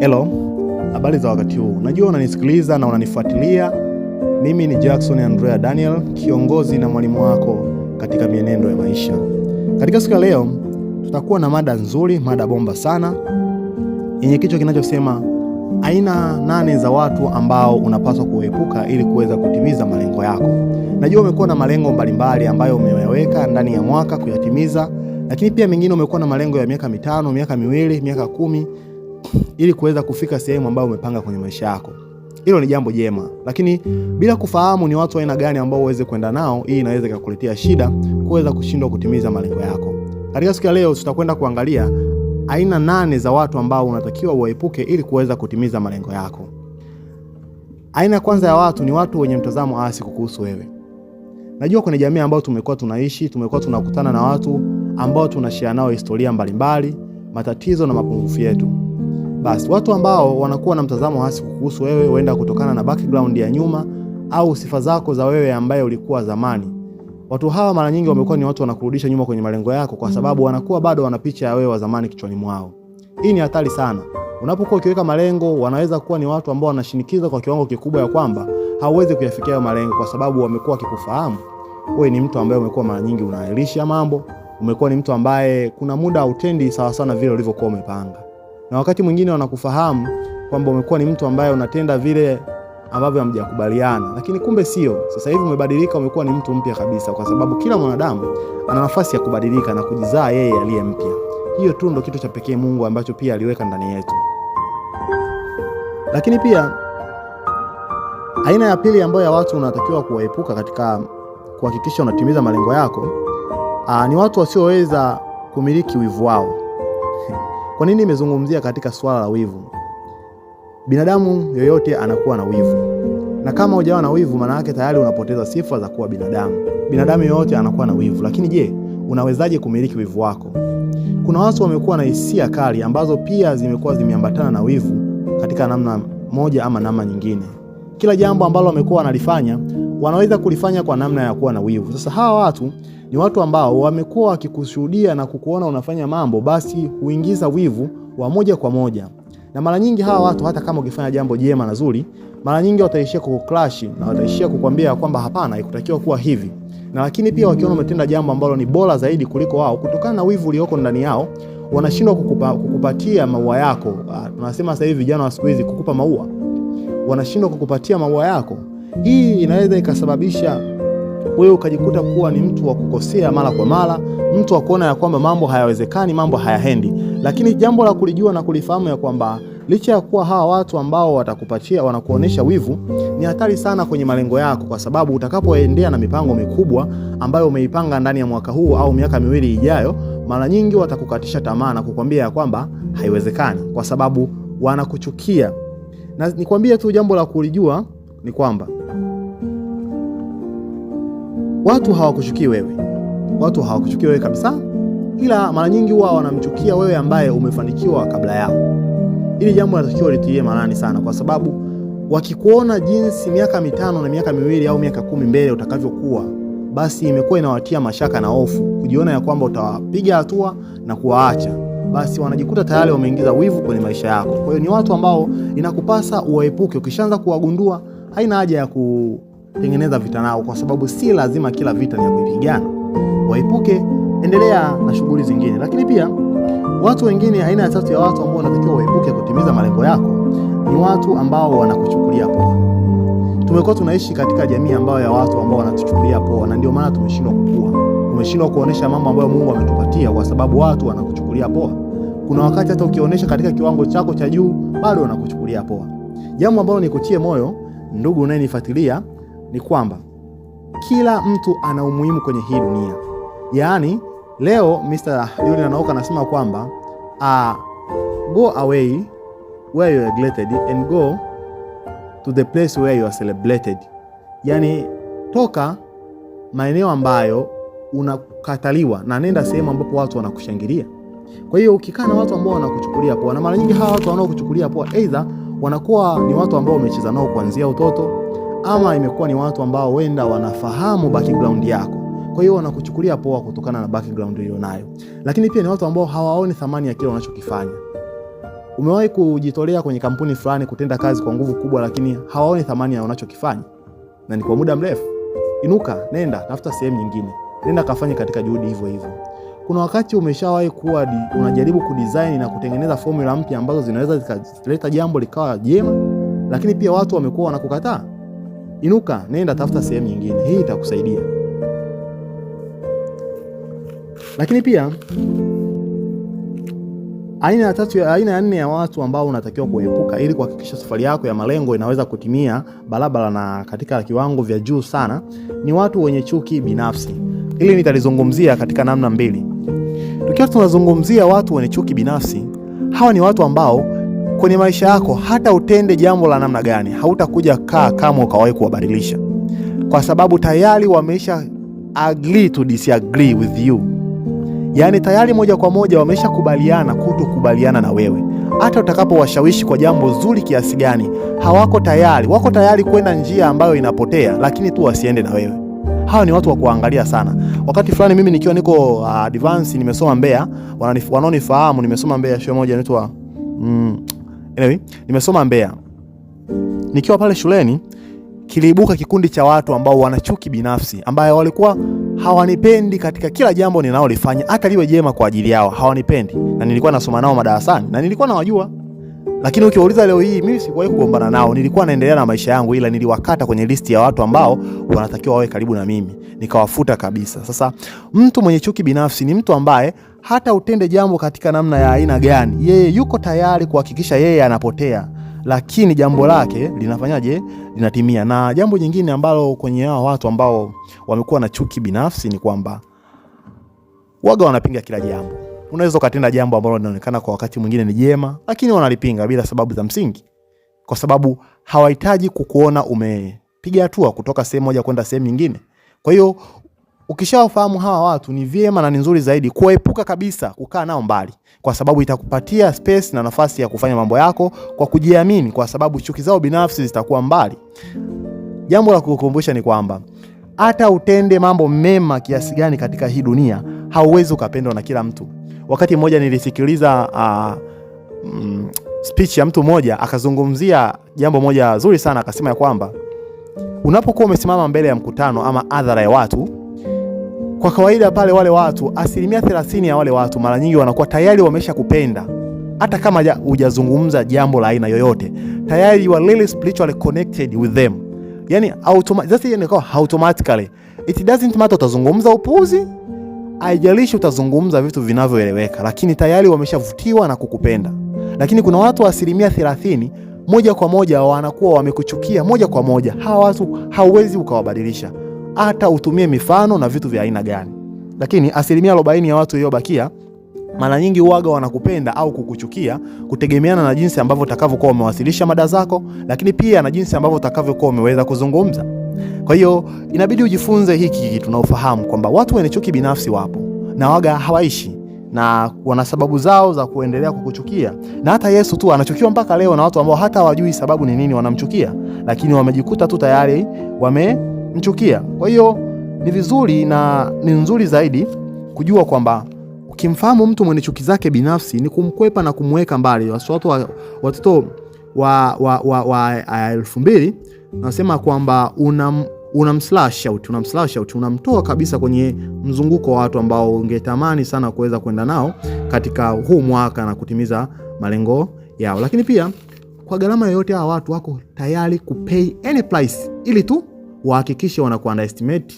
Hello, habari za wakati huu. Najua unanisikiliza na unanifuatilia. Mimi ni Jackson Andrea Daniel, kiongozi na mwalimu wako katika mienendo ya maisha. Katika siku ya leo, tutakuwa na mada nzuri, mada bomba sana, yenye kichwa kinachosema aina 8 za watu ambao unapaswa kuepuka ili kuweza kutimiza malengo yako. Najua umekuwa na malengo mbalimbali ambayo umeyaweka ndani ya mwaka kuyatimiza, lakini pia mengine umekuwa na malengo ya miaka 5, miaka 2, miaka 10 ili kuweza kufika sehemu ambayo umepanga kwenye maisha yako. Hilo ni jambo jema, lakini bila kufahamu ni watu aina gani ambao uweze kwenda nao, hii inaweza kukuletea shida kuweza kushindwa kutimiza malengo yako. Katika siku ya leo tutakwenda kuangalia aina 8 za watu ambao unatakiwa uepuke ili kuweza kutimiza malengo yako. Aina ya kwanza ya watu ni watu wenye mtazamo hasi kukuhusu wewe. Najua kwenye jamii ambayo tumekuwa tunaishi, tumekuwa tunakutana na watu ambao tunashare nao historia mbalimbali, matatizo na mapungufu yetu. Basi watu ambao wanakuwa na mtazamo hasi kukuhusu wewe, huenda kutokana na background ya nyuma au sifa zako za wewe ambaye ulikuwa zamani. Watu hawa mara nyingi wamekuwa ni watu wanakurudisha nyuma kwenye malengo yako, kwa sababu wanakuwa bado wana picha ya wewe wa zamani kichwani mwao. Hii ni hatari sana. Unapokuwa ukiweka malengo, wanaweza kuwa ni watu ambao wanashinikiza kwa kiwango kikubwa ya kwamba hauwezi kuyafikia hayo malengo, kwa sababu wamekuwa wakikufahamu wewe ni mtu ambaye umekuwa mara nyingi unaahirisha mambo, umekuwa ni mtu ambaye kuna muda hautendi sawa sana vile ulivyokuwa umepanga. Na wakati mwingine wanakufahamu kwamba umekuwa ni mtu ambaye unatenda vile ambavyo hamjakubaliana, lakini kumbe sio. Sasa hivi umebadilika, umekuwa ni mtu mpya kabisa, kwa sababu kila mwanadamu ana nafasi ya kubadilika na kujizaa yeye aliye mpya. Hiyo tu ndio kitu cha pekee Mungu ambacho pia aliweka ndani yetu. Lakini pia aina ya pili ambayo ya watu unatakiwa kuwaepuka katika kuhakikisha unatimiza malengo yako, ni watu wasioweza kumiliki wivu wao. Kwa nini nimezungumzia katika swala la wivu? Binadamu yoyote anakuwa na wivu. Na kama hujawa na wivu, maana yake tayari unapoteza sifa za kuwa binadamu. Binadamu yoyote anakuwa na wivu. Lakini je, unawezaje kumiliki wivu wako? Kuna watu wamekuwa na hisia kali ambazo pia zimekuwa zimeambatana na wivu katika namna moja ama namna nyingine. Kila jambo ambalo wamekuwa wanalifanya, wanaweza kulifanya kwa namna ya kuwa na wivu. Sasa hawa watu ni watu ambao wamekuwa wakikushuhudia na kukuona unafanya mambo, basi huingiza wivu wa moja kwa moja. Na mara nyingi hawa watu, hata kama ukifanya jambo jema na zuri, mara nyingi wataishia kukuclash na wataishia kukwambia kwamba hapana, haikutakiwa kuwa hivi. Na lakini pia wakiona umetenda jambo ambalo ni bora zaidi kuliko wao, kutokana na wivu ulioko ndani yao, wanashindwa kukupatia maua yako. Tunasema sasa hivi vijana wa siku hizi kukupa maua. Wanashindwa kukupatia maua yako. Hii inaweza ikasababisha wewe ukajikuta kuwa ni mtu wa kukosea mara kwa mara, mtu wa kuona ya kwamba mambo hayawezekani, mambo hayaendi. Lakini jambo la kulijua na kulifahamu ya kwamba licha ya kuwa hawa watu ambao watakupatia, wanakuonesha wivu, ni hatari sana kwenye malengo yako, kwa sababu utakapoendea na mipango mikubwa ambayo umeipanga ndani ya mwaka huu au miaka 2 ijayo, mara nyingi watakukatisha tamaa na kukwambia ya kwamba haiwezekani, kwa sababu wanakuchukia. Na nikwambie tu jambo la kulijua ni kwamba watu hawakuchukii wewe. Watu hawakuchukii wewe kabisa, ila mara nyingi huwa wanamchukia wewe ambaye umefanikiwa kabla yao. Hili jambo linatakiwa litilie maanani sana, kwa sababu wakikuona jinsi miaka 5 na miaka 2 au miaka 10 mbele utakavyokuwa, basi imekuwa inawatia mashaka na hofu, kujiona ya kwamba utawapiga hatua na kuwaacha. Basi wanajikuta tayari wameingiza wivu kwenye maisha yako. Kwa hiyo ni watu ambao inakupasa uwaepuke. Ukishaanza kuwagundua, haina haja ya kutengeneza vita nao, kwa sababu si lazima kila vita ni ya kupigana. Waepuke, endelea na shughuli zingine. Lakini pia watu wengine, aina ya tatu ya watu ambao unatakiwa uepuke kutimiza malengo yako, ni watu ambao wanakuchukulia poa. Tumekuwa tunaishi katika jamii ambayo ya watu ambao wanatuchukulia poa, na ndio maana tumeshindwa kukua. Tumeshindwa kuonesha mambo ambayo Mungu ametupatia, kwa sababu watu wanakuchukulia poa. Kuna wakati hata ukionyesha katika kiwango chako cha juu, bado wanakuchukulia poa. Jambo ambalo nikutie moyo, ndugu unayenifuatilia, ni kwamba kila mtu ana umuhimu kwenye hii dunia. Yaani leo Mr. Julian Naoka anasema kwamba go away where you are neglected and go to the place where you are celebrated. Yaani toka maeneo ambayo unakataliwa na nenda sehemu ambapo watu wanakushangilia. Kwa hiyo ukikaa na watu ambao wanakuchukulia poa, na mara nyingi hawa watu wanaokuchukulia poa either wanakuwa ni watu ambao umecheza nao kuanzia utoto, ama imekuwa ni watu ambao wenda wanafahamu background yako. Kwa hiyo wanakuchukulia poa kutokana na background ulionayo. Lakini pia ni watu ambao hawaoni thamani ya kile unachokifanya. Umewahi kujitolea kwenye kampuni fulani kutenda kazi kwa nguvu kubwa, lakini hawaoni thamani ya unachokifanya na ni kwa muda mrefu? Inuka, nenda tafuta sehemu nyingine, nenda kafanye katika juhudi hivyo hivyo. Kuna wakati umeshawahi kuwa unajaribu kudesign na kutengeneza formula mpya ambazo zinaweza zikaleta jambo likawa jema, lakini pia watu wamekuwa wanakukataa? Inuka, nenda tafuta sehemu nyingine, hii itakusaidia. Lakini pia aina ya nne ya watu ambao unatakiwa kuepuka ili kuhakikisha safari yako ya malengo inaweza kutimia barabara na katika kiwango vya juu sana, ni watu wenye chuki binafsi. Hili nitalizungumzia katika namna mbili. Tukiwa tunazungumzia watu wenye chuki binafsi, hawa ni watu ambao kwenye maisha yako hata utende jambo la namna gani, hautakuja kama ukawahi kuwabadilisha, kwa sababu tayari wameisha agree to disagree with you. Yaani tayari moja kwa moja wamesha kubaliana kutokubaliana na wewe. Hata utakapowashawishi kwa jambo zuri kiasi gani, hawako tayari. Wako tayari kwenda njia ambayo inapotea, lakini tu wasiende na wewe. Hawa ni watu wa kuangalia sana. Wakati fulani mimi nikiwa niko advance, nimesoma Mbeya, wanaonifahamu nimesoma Mbeya shule moja inaitwa nimesoma Mbeya. Nikiwa pale shuleni kiliibuka kikundi cha watu ambao wana chuki binafsi, ambao walikuwa hawanipendi katika kila jambo ninalolifanya, hata liwe jema kwa ajili yao, hawanipendi. Na nilikuwa nasoma nao madarasani na nilikuwa nawajua. Lakini ukiwauliza leo hii, mimi sikuwahi kugombana nao, nilikuwa naendelea na maisha yangu, ila niliwakata kwenye listi ya watu ambao wanatakiwa wawe karibu na mimi, nikawafuta kabisa. Sasa mtu mwenye chuki binafsi ni mtu ambaye hata utende jambo katika namna ya aina gani, yeye yuko tayari kuhakikisha yeye anapotea, lakini jambo lake linafanyaje? Linatimia. Na jambo jingine ambalo kwenye hao watu ambao wamekuwa na chuki binafsi ni kwamba waga wanapinga kila jambo. Unaweza ukatenda jambo ambalo linaonekana kwa wakati mwingine ni jema, lakini wanalipinga bila sababu za msingi, kwa sababu hawahitaji kukuona umepiga hatua kutoka sehemu moja kwenda sehemu nyingine. Kwa hiyo ukishawafahamu hawa watu, ni vyema na ni nzuri zaidi kuepuka kabisa kukaa nao mbali, kwa sababu itakupatia space na nafasi ya kufanya mambo yako kwa kujiamini, kwa sababu chuki zao binafsi zitakuwa mbali. Jambo la kukukumbusha ni kwamba hata utende mambo mema kiasi gani katika hii dunia, hauwezi ukapendwa na kila mtu. Wakati mmoja nilisikiliza speech ya mtu mmoja, akazungumzia jambo moja zuri sana. Akasema ya kwamba unapokuwa umesimama mbele ya mkutano ama hadhara ya watu, kwa kawaida pale wale watu, 30% ya wale watu mara nyingi wanakuwa tayari wamesha kupenda, hata kama hujazungumza jambo la aina yoyote. Tayari you are really spiritually connected with them. Yani automatically, it doesn't matter utazungumza upuzi, haijalishi utazungumza vitu vinavyoeleweka, lakini tayari wameshavutiwa na kukupenda. Lakini kuna watu 30% moja kwa moja wanakuwa wamekuchukia moja kwa moja. Hawa watu hauwezi ukawabadilisha, hata utumie mifano na vitu vya aina gani. Lakini 40% ya watu waliobakia mara nyingi huaga wanakupenda au kukuchukia kutegemeana na jinsi ambavyo utakavyokuwa umewasilisha mada zako, lakini pia na jinsi ambavyo utakavyokuwa umeweza kuzungumza. Kwa hiyo inabidi ujifunze hiki tunaofahamu kwamba watu wenye chuki binafsi wapo na waga hawaishi, na wana sababu zao za kuendelea kukuchukia. Na hata Yesu tu anachukiwa mpaka leo na watu ambao hata hawajui sababu ni nini wanamchukia, lakini wamejikuta tu tayari wamemchukia. Kwa hiyo ni vizuri na ni nzuri zaidi kujua kwamba ukimfahamu mtu mwenye chuki zake binafsi ni kumkwepa na kumweka mbali. Watoto wa 2000 nasema kwamba unamslash out, unamtoa kabisa kwenye mzunguko wa watu ambao ungetamani sana kuweza kwenda nao katika huu mwaka na kutimiza malengo yao. Lakini pia kwa gharama yoyote hawa watu wako tayari kupay any price ili tu wahakikishe wanakuunderestimate,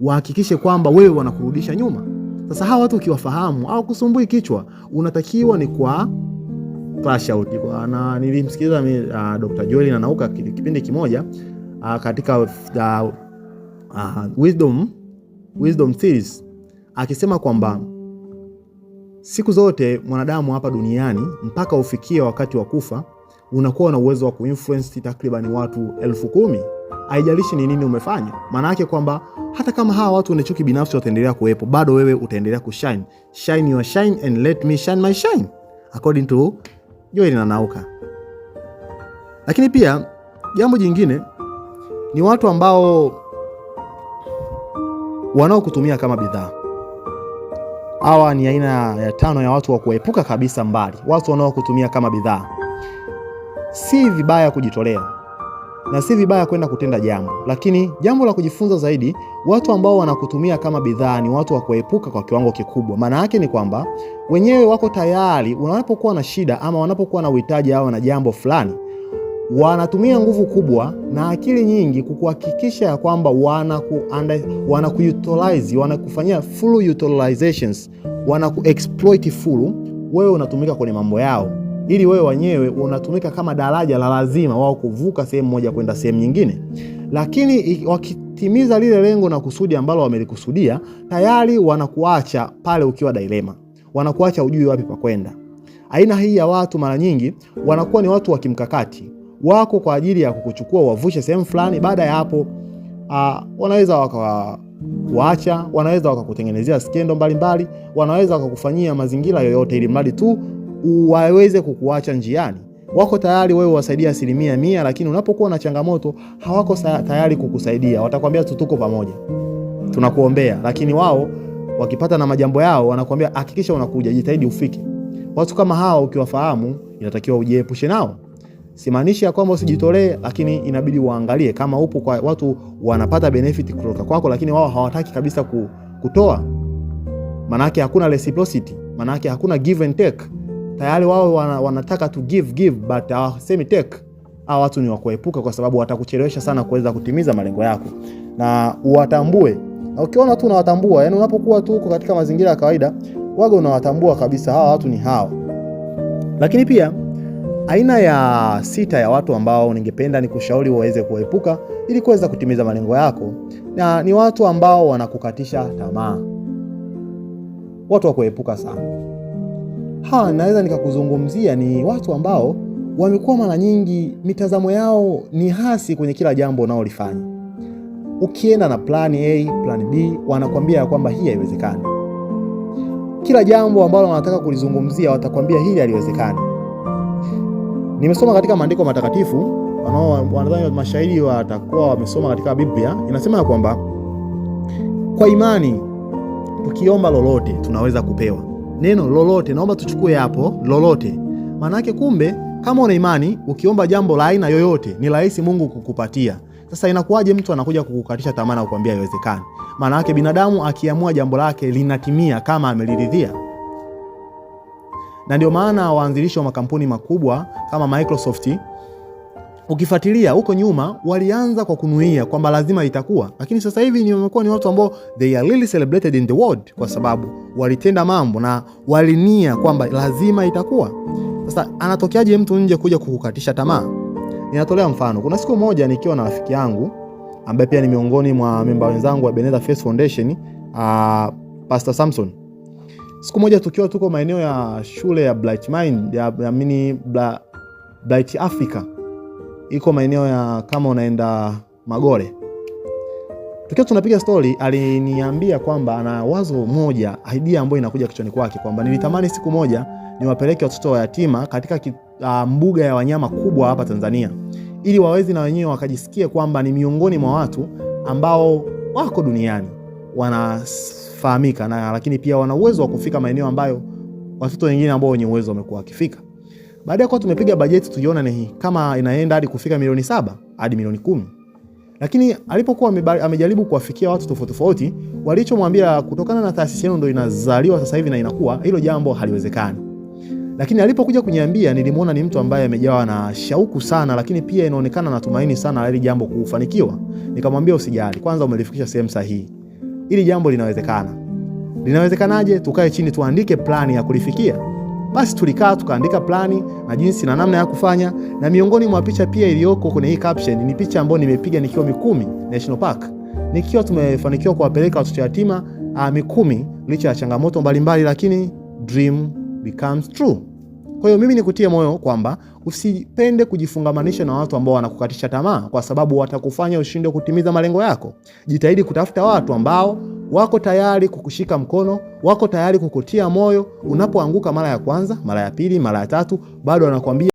wahakikishe kwamba wewe wanakurudisha nyuma. Sasa hawa watu ukiwafahamu au kusumbui kichwa, unatakiwa ni kwa clash out. Na nilimsikiliza Dr. Joel Nanauka kipindi kimoja katika wisdom series, akisema kwamba siku zote mwanadamu hapa duniani mpaka ufikie wakati wa kufa unakuwa na uwezo wa kuinfluence takriban watu 10,000. Haijalishi ni nini umefanya. Maana yake kwamba hata kama hawa watu wenye chuki binafsi wataendelea kuwepo, bado wewe utaendelea kushine. Shine your shine and let me shine my shine, according to Joel Nanauka. Lakini pia jambo jingine ni watu ambao wanaokutumia kama bidhaa. Hawa ni aina ya 5 ya watu wa kuepuka kabisa mbali, watu wanaokutumia kama bidhaa. Si vibaya kujitolea na si vibaya kwenda kutenda jambo, lakini jambo la kujifunza zaidi, watu ambao wanakutumia kama bidhaa ni watu wa kuepuka kwa kiwango kikubwa. Maana yake ni kwamba wenyewe wako tayari, unapokuwa na shida ama wanapokuwa na uhitaji au na jambo fulani, wanatumia nguvu kubwa na akili nyingi kukuhakikisha ya kwamba wanakuutilize, wanakufanyia full utilizations, wanakuexploit full. Wewe unatumika kwenye mambo yao, ili wewe wenyewe unatumika kama daraja la lazima wao kuvuka sehemu moja kwenda sehemu nyingine. Lakini wakitimiza lile lengo na kusudi ambalo wamelikusudia, tayari wanakuacha pale ukiwa dilema, wanakuacha ujui wapi pa kwenda. Aina hii ya watu mara nyingi wanakuwa ni watu wa kimkakati, wako kwa ajili ya kukuchukua wavushe sehemu fulani. Baada ya hapo wanaweza wakakuacha, wanaweza wakakutengenezea skendo mbalimbali, wanaweza wakakufanyia mazingira yoyote ili mradi tu waweze kukuacha njiani. Wako tayari wewe wasaidia 100%, lakini unapokuwa na changamoto hawako tayari kukusaidia. Watakwambia tuko pamoja, tunakuombea, lakini wao wakipata na majambo yao wanakuambia hakikisha unakuja, jitahidi ufike. Watu kama hao ukiwafahamu, inatakiwa ujiepushe nao. Simaanishi ya kwamba usijitolee, lakini inabidi uangalie kama upo kwa watu wanapata benefit kutoka kwako, lakini wao hawataki kabisa kutoa. Manake hakuna reciprocity, manake hakuna give and take. Tayari wao wanataka to give but hawasemi take. Hao watu ni wa kuepuka, kwa sababu watakuchelewesha sana kuweza kutimiza malengo yako. Na uwatambue. Na ukiona tu unawatambua, yani unapokuwa tu uko katika mazingira ya kawaida, waga unawatambua kabisa hawa watu ni hao. Lakini pia aina ya 6 ya watu ambao ningependa nikushauri waweze kuepuka ili kuweza kutimiza malengo yako, na ni watu ambao wanakukatisha tamaa. Watu wa kuepuka sana. Naweza nikakuzungumzia ni watu ambao wamekuwa mara nyingi mitazamo yao ni hasi kwenye kila jambo unaolifanya. Ukienda na plan A, plan B, wanakuambia kwamba hii haiwezekani. Kila jambo ambalo wanataka kulizungumzia watakwambia hili haliwezekani. Nimesoma katika maandiko matakatifu, wanadhani mashahidi watakuwa wamesoma katika Biblia, inasema kwamba kwa imani tukiomba lolote tunaweza kupewa. Neno lolote naomba tuchukue hapo, lolote. Maana yake kumbe kama una imani, ukiomba jambo la aina yoyote ni rahisi Mungu kukupatia. Sasa inakuwaje mtu anakuja kukukatisha tamaa na kukuambia haiwezekani? Maana yake binadamu akiamua jambo lake linatimia kama ameliridhia. Na ndio maana waanzilishi wa makampuni makubwa kama Microsoft, ukifuatilia huko nyuma walianza kwa kunuia kwamba lazima itakuwa, lakini sasa hivi wamekuwa ni watu ambao they are really celebrated in the world, kwa sababu walitenda mambo na walinia kwamba lazima itakuwa. Sasa anatokeaje mtu nje kuja kukukatisha tamaa? Ninatolea mfano. Kuna siku moja nikiwa na rafiki yangu ambaye pia ni miongoni mwa memba wenzangu wa Ebenezer Faith Foundation, Pastor Samson. Siku moja tuko maeneo ya shule ya Bright Mind ya Bright Africa. Iko maeneo ya kama unaenda Magore. Tukiwa tunapiga story, aliniambia kwamba ana wazo moja, idea ambayo inakuja kichwani kwake, kwamba nilitamani siku moja niwapeleke watoto wa yatima katika mbuga ya wanyama kubwa hapa Tanzania, ili waweze na wenyewe wakajisikia kwamba ni miongoni mwa watu ambao wako duniani, wanafahamika, na lakini pia wana uwezo wa kufika maeneo ambayo watoto wengine ambao wenye uwezo wamekuwa wakifika. Baada ya kwa tumepiga bajeti, tuliona ni kama inaenda hadi kufika milioni 7 hadi milioni 10. Lakini alipokuwa amejaribu kuwafikia watu tofauti tofauti, walichomwambia kutokana na taasisi yenu ndio inazaliwa sasa hivi na inakuwa, hilo jambo haliwezekani. Lakini alipokuja kuniambia, nilimuona ni mtu ambaye amejawa na shauku sana, lakini pia inaonekana na tumaini sana hili jambo kufanikiwa. Nikamwambia usijali, kwanza umelifikisha sehemu sahihi. Hili jambo linawezekana. Linawezekanaje? Tukae chini tuandike plani ya kulifikia. Basi tulikaa tukaandika plani na jinsi na namna ya kufanya, na miongoni mwa picha pia iliyoko kwenye hii caption ni picha ambayo nimepiga nikiwa Mikumi National Park. Nikiwa tumefanikiwa kuwapeleka watoto yatima Mikumi licha ya changamoto mbalimbali, lakini dream becomes true. Kwa hiyo mimi nikutie moyo kwamba usipende kujifungamanisha na watu ambao wanakukatisha tamaa, kwa sababu watakufanya ushindwe kutimiza malengo yako. Jitahidi kutafuta watu ambao wako tayari kukushika mkono, wako tayari kukutia moyo. Unapoanguka mara ya kwanza, mara ya pili, mara ya tatu, bado wanakuambia